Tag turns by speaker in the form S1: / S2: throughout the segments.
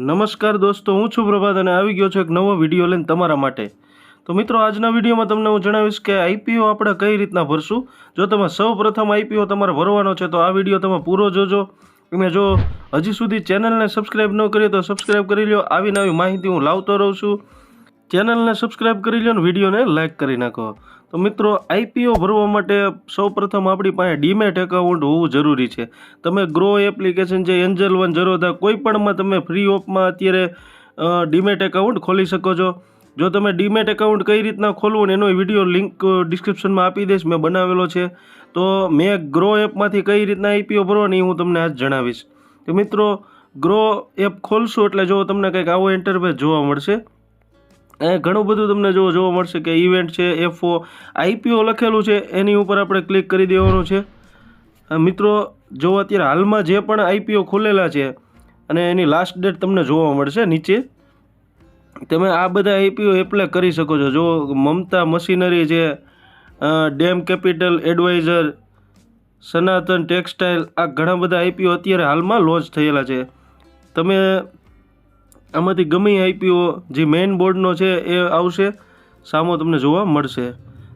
S1: નમસ્કાર દોસ્તો, હું છું પ્રભાત અને આવી ગયો છું એક નવો વિડીયો લઈને તમારા માટે. તો મિત્રો, આજના વિડીયોમાં તમને હું જણાવીશ કે આઈપીઓ આપણે કઈ રીતના ભરશું. જો તમે સૌ પ્રથમ આઈપીઓ તમારે ભરવાનો છે તો આ વિડીયો તમે પૂરો જોજો. અને જો હજી સુધી ચેનલને સબસ્ક્રાઈબ ન કરી તો સબસ્ક્રાઈબ કરી લો. આવી નવી માહિતી હું લાવતો રહું છું. ચેનલને સબસ્ક્રાઈબ કરી લો અને વિડીયોને લાઇક કરી નાખો. તો મિત્રો, આઈપીઓ ભરવા માટે સૌપ્રથમ આપણી પાસે ડીમેટ એકાઉન્ટ હોવું જરૂરી છે. તમે ગ્રો એપ્લિકેશન છે, એન્જલ વન, ઝરોધા, કોઈ પણમાં તમે ફ્રી ઓફમાં અત્યારે ડીમેટ એકાઉન્ટ ખોલી શકો છો. જો તમે ડીમેટ એકાઉન્ટ કઈ રીતના ખોલવું ને એનો વિડીયો લિંક ડિસ્ક્રિપ્શનમાં આપી દઈશ, મેં બનાવેલો છે. તો મેં ગ્રો એપમાંથી કઈ રીતના આઈપીઓ ભરવાની હું તમને આજ જણાવીશ. તો મિત્રો, ગ્રો એપ ખોલશો એટલે જો તમને કંઈક આવો ઇન્ટરફેસ જોવા મળશે. ઘણું બધું તમને જોવા મળશે કે ઇવેન્ટ છે, F4 આઈપીઓ લખેલું છે, એની ઉપર આપણે ક્લિક કરી દેવાનું છે. મિત્રો, જો અત્યારે હાલમાં જે પણ આઈપીઓ ખોલેલા છે અને એની લાસ્ટ ડેટ તમને જોવા મળશે નીચે. તમે આ બધા આઈપીઓ એપ્લાય કરી શકો છો. જો મમતા મશીનરી છે, ડેમ કેપિટલ એડવાઇઝર, સનાતન ટેક્સટાઇલ, આ ઘણા બધા આઈપીઓ અત્યારે હાલમાં લોન્ચ થયેલા છે. તમે આમાંથી ગમે આઈપીઓ જે મેઇન બોર્ડનો છે એ આવશે, સામો તમને જોવા મળશે.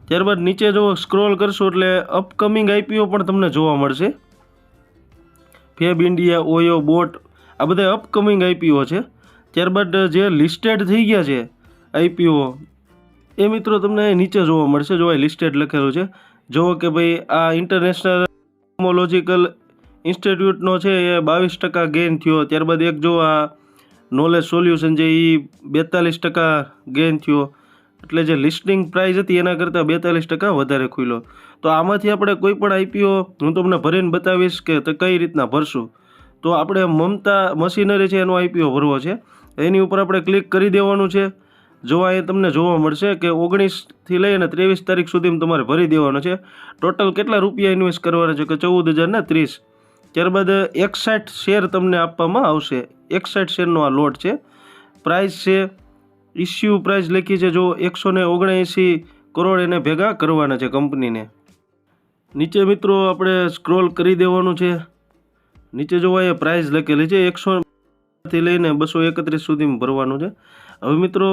S1: ત્યારબાદ નીચે જો સ્ક્રોલ કરશો એટલે અપકમિંગ આઈપીઓ પણ તમને જોવા મળશે. ફેબ ઇન્ડિયા, ઓયો, બોટ, આ બધા અપકમિંગ આઈપીઓ છે. ત્યારબાદ જે લિસ્ટેડ થઈ ગયા છે આઈપીઓ એ મિત્રો તમને નીચે જોવા મળશે. જો આ લિસ્ટેડ લખેલું છે. જો કે ભાઈ આ ઇન્ટરનેશનલ મોલોજીકલ ઇન્સ્ટિટ્યૂટનો છે એ 22% ગેઇન થયો. ત્યારબાદ એક જો આ નોલેજ સોલ્યુશન છે એ 42% ગેઇન થયો. એટલે જે લિસ્ટિંગ પ્રાઇસ હતી એના કરતાં 42% વધારે ખુલ્યો. તો આમાંથી આપણે કોઈ પણ આઈપીઓ હું તમને ભરીને બતાવીશ કે કઈ રીતના ભરશું. તો આપણે મમતા મશીનરી છે એનો આઈપીઓ ભરવો છે. એની ઉપર આપણે ક્લિક કરી દેવાનું છે. જો અહીંયા તમને જોવા મળશે કે 19થી લઈને 23 તારીખ સુધીમાં તમારે ભરી દેવાનો છે. ટોટલ કેટલા રૂપિયા ઇન્વેસ્ટ કરવાના છે કે 14,030. ત્યારબાદ 61 શેર તમને આપવામાં આવશે. 61 શેરનો આ લોટ છે. પ્રાઇસ છે, ઇસ્યુ પ્રાઇસ લખી છે જો 179 કરોડ એને ભેગા કરવાના છે કંપનીને. નીચે મિત્રો આપણે સ્ક્રોલ કરી દેવાનું છે. નીચે જોવા એ પ્રાઇસ લખેલી છે 100થી લઈને 231 સુધીમાં ભરવાનું છે. હવે મિત્રો,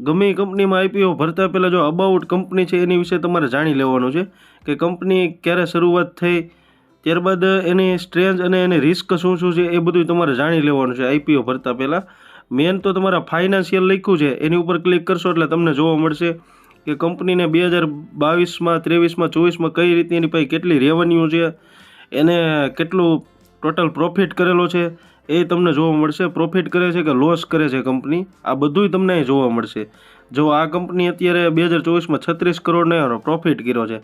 S1: ગમે કંપનીમાં આઈપીઓ ભરતા પહેલાં જો અબાઉટ કંપની છે એની વિશે તમારે જાણી લેવાનું છે કે કંપની ક્યારે શરૂઆત થઈ, ત્યારબાદ એની સ્ટ્રેન્થ અને એની રિસ્ક શું શું છે એ બધું તમારે જાણી લેવાનું છે આઈપીઓ ભરતા પહેલાં. મેન તો તમારા ફાઇનાન્શિયલ લખ્યું છે એની ઉપર ક્લિક કરશો એટલે તમને જોવા મળશે કે કંપનીને 2022માં, 23માં, 24માં કઈ રીતની એની પાસે કેટલી રેવન્યુ છે, એને કેટલું ટોટલ પ્રોફિટ કરેલો છે એ તમને જોવા મળશે. પ્રોફિટ કરે છે કે લોસ કરે છે કંપની, આ બધુંય તમને અહીં જોવા મળશે. જો આ કંપની અત્યારે 2024માં 36 કરોડનો પ્રોફિટ કર્યો છે.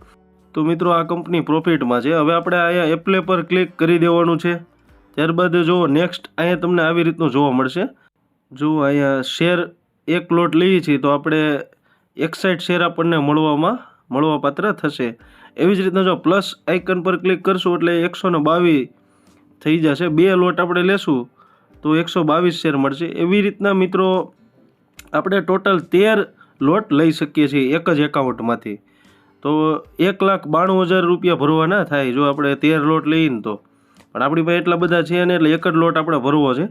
S1: તો મિત્રો, આ કંપની પ્રોફિટમાં છે. હવે આપણે અહીંયા એપ્લે પર ક્લિક કરી દેવાનું છે. ત્યારબાદ જો નેક્સ્ટ અહીંયા તમને આવી રીતનું જોવા મળશે. જો અહીંયા શેર એક લોટ લઈએ છીએ તો આપણે 61 શેર આપણને મળવાપાત્ર થશે. એવી જ રીતના જો પ્લસ આઇકન પર ક્લિક કરશું એટલે 122 થઈ જશે. 2 લોટ આપણે લેશું તો 122 શેર મળશે. એવી રીતના મિત્રો આપણે ટોટલ 13 લોટ લઈ શકીએ છીએ એક જ એકાઉન્ટમાંથી. તો 1,92,000 રૂપિયા ભરવાના થાય જો આપણે 13 લોટ લઈએ ને તો. પણ આપણી પાસે એટલા બધા છે ને એટલે એક જ લોટ આપણે ભરવો છે.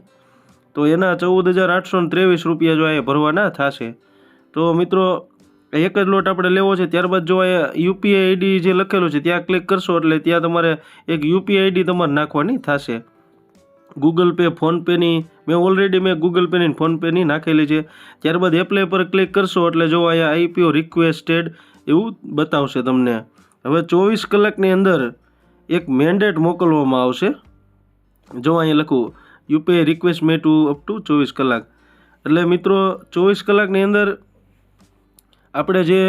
S1: તો એના 14,823 રૂપિયા જો અહીંયા ભરવાના થશે. તો મિત્રો, એક જ લોટ આપણે લેવો છે. ત્યારબાદ જો અહીંયા યુપીઆઈ આઈડી જે લખેલું છે ત્યાં ક્લિક કરશો એટલે ત્યાં તમારે એક યુપીઆઈ આઈડી તમારે નાખવાની થશે. ગૂગલ પે, ફોનપેની મેં ગૂગલ પેની ફોનપેની નાખેલી છે. ત્યારબાદ એપ્લાય પર ક્લિક કરશો એટલે જો અહીંયા આઈપીઓ રિક્વેસ્ટેડ એવું બતાવશે તમને. હવે 24 કલાકની અંદર એક મેન્ડેટ મોકલવામાં આવશે. જો અહીંયા લખું UPI request may to up to 24 કલાક. એટલે મિત્રો, 24 કલાકની અંદર આપણે જે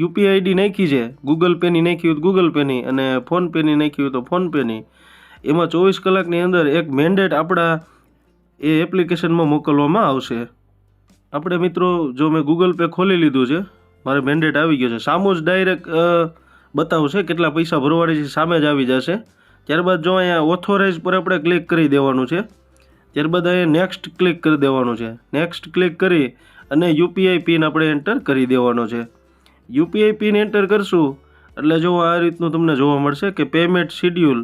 S1: યુપીઆઈ આઈડી નાખી છે, ગૂગલ પેની નાખી હોય તો ગૂગલ પેની અને ફોનપેની નાખી હોય તો ફોનપેની, એમાં 24 કલાકની અંદર એક મેન્ડેટ આપણા એ એપ્લિકેશનમાં મોકલવામાં આવશે. આપણે મિત્રો, જો મેં ગૂગલ પે ખોલી લીધું છે, મારે મેન્ડેટ આવી ગયો છે. સામું જ ડાયરેક્ટ બતાવશે કેટલા પૈસા ભરવાની છે, સામે જ આવી જશે. ત્યારબાદ જો અહીંયા ઓથોરાઇઝ પર આપણે ક્લિક કરી દેવાનું છે. ત્યારબાદ અહીંયા નેક્સ્ટ ક્લિક કરી દેવાનું છે. નેક્સ્ટ ક્લિક કરી અને યુપીઆઈ પિન આપણે એન્ટર કરી દેવાનો છે. યુપીઆઈ પિન એન્ટર કરશું એટલે જો આ રીતનું તમને જોવા મળશે કે પેમેન્ટ શિડ્યુલ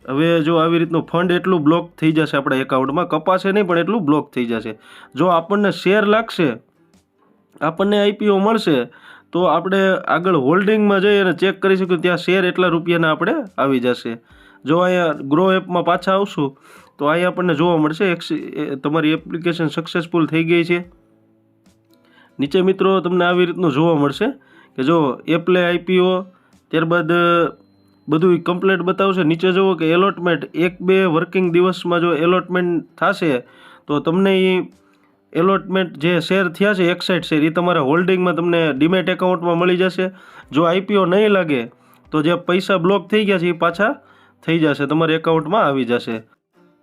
S1: હવે જો આવી રીતનું ફંડ એટલું બ્લોક થઈ જશે આપણા એકાઉન્ટમાં, કપાશે નહીં પણ એટલું બ્લોક થઈ જશે. જો આપણને શેર લાગશે, આપણને આઈપીઓ મળશે, તો આપણે આગળ હોલ્ડિંગમાં જઈ અને ચેક કરી શકીએ ત્યાં શેર એટલા રૂપિયાના આપણે આવી જશે. જો અહીંયા ગ્રો એપમાં પાછા આવશું તો અહીંયા આપણને જોવા મળશે તમારી એપ્લિકેશન સક્સેસફુલ થઈ ગઈ છે. નીચે મિત્રો તમને આવી રીતનું જોવા મળશે કે જો એપ્લે આઈપીઓ, ત્યારબાદ બધું કમ્પ્લીટ બતાવશે. નીચે જુઓ કે એલોટમેન્ટ 1-2 વર્કિંગ દિવસમાં જો એલોટમેન્ટ થશે તો તમને એ એલોટમેન્ટ જે શેર થયા છે 61 શેર એ તમારા હોલ્ડિંગમાં તમને ડીમેટ એકાઉન્ટમાં મળી જશે. જો આઈપીઓ નહીં લાગે તો જે પૈસા બ્લોક થઈ ગયા છે એ પાછા થઈ જશે, તમારા એકાઉન્ટમાં આવી જશે.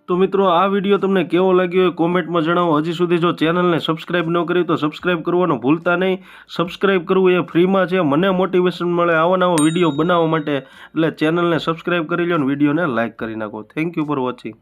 S1: તો મિત્રો આ વિડીયો તમને કેવો લાગ્યો એ કોમેન્ટમાં જણાવો. હજી સુધી જો ચેનલને સબસ્ક્રાઈબ ન કરી તો સબસ્ક્રાઈબ કરવાનું ભૂલતા નહીં. સબસ્ક્રાઈબ કરવું એ ફ્રીમાં છે, મને મોટિવેશન મળે આવા નવા વિડીયો બનાવવા માટે. એટલે ચેનલને સબસ્ક્રાઈબ કરી લો અને વિડીયોને લાઇક કરી નાખો. Thank you for watching.